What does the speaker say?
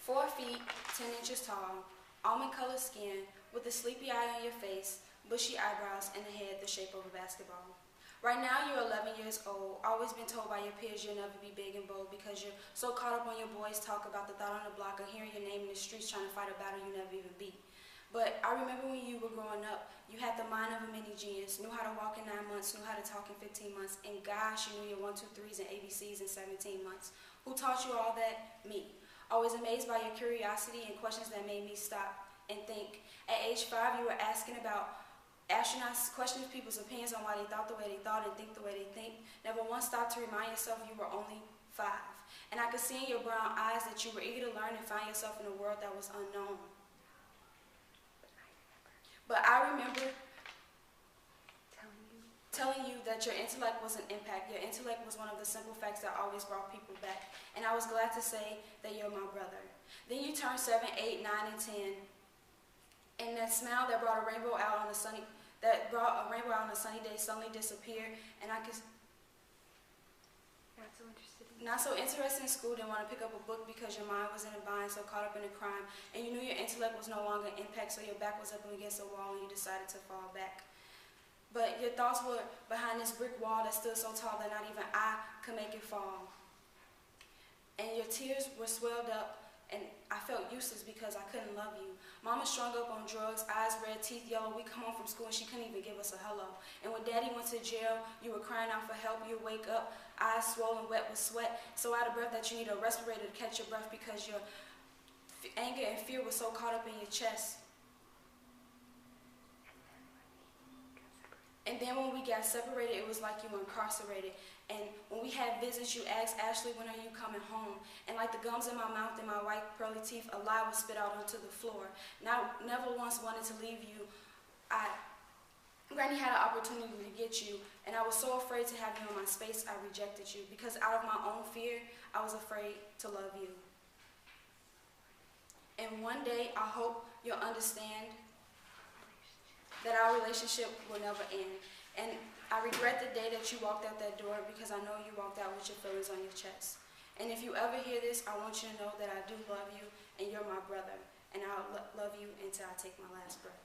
4 feet, 10 inches tall, almond-colored skin, with a sleepy eye on your face, bushy eyebrows, and a head the shape of a basketball. Right now, you're 11 years old, always been told by your peers you'll never be big and bold because you're so caught up on your boys' talk about the thought on the block or hearing your name in the streets trying to fight a battle you never even beat. But I remember when you were growing up, you had the mind of a mini genius, knew how to walk in 9 months, knew how to talk in 15 months, and gosh, you knew your 1, 2, 3s and ABCs in 17 months. Who taught you all that? Me. Always amazed by your curiosity and questions that made me stop and think. At age 5, you were asking about astronauts, questioning people's opinions on why they thought the way they thought and think the way they think. Never once stopped to remind yourself you were only 5. And I could see in your brown eyes that you were eager to learn and find yourself in a world that was unknown. But I remember telling you that your intellect was an impact. Your intellect was one of the simple facts that always brought people back. And I was glad to say that you're my brother. Then you turned 7, 8, 9, and 10. And that smile that brought a rainbow out on a sunny day suddenly disappeared. And I could not so interested in school, didn't want to pick up a book because your mind was in a bind, so caught up in a crime. And you knew your intellect was no longer an impact, so your back was up against a wall and you decided to fall back. But your thoughts were behind this brick wall that stood so tall that not even I could make it fall. And your tears were swelled up, and I felt useless because I couldn't love you. Mama strung up on drugs, eyes red, teeth yellow. We come home from school and she couldn't even give us a hello. And when Daddy went to jail, you were crying out for help. You wake up, eyes swollen, wet with sweat, so out of breath that you need a respirator to catch your breath because your anger and fear were so caught up in your chest. And then when we got separated, it was like you were incarcerated. And when we had visits, you asked Ashley, when are you coming home? And like the gums in my mouth and my white pearly teeth, a lie was spit out onto the floor. Now, never once wanted to leave you. Granny had an opportunity to get you, and I was so afraid to have you in my space, I rejected you. Because out of my own fear, I was afraid to love you. And one day, I hope you'll understand that our relationship will never end. And I regret the day that you walked out that door because I know you walked out with your feelings on your chest. And if you ever hear this, I want you to know that I do love you and you're my brother. And I'll love you until I take my last breath.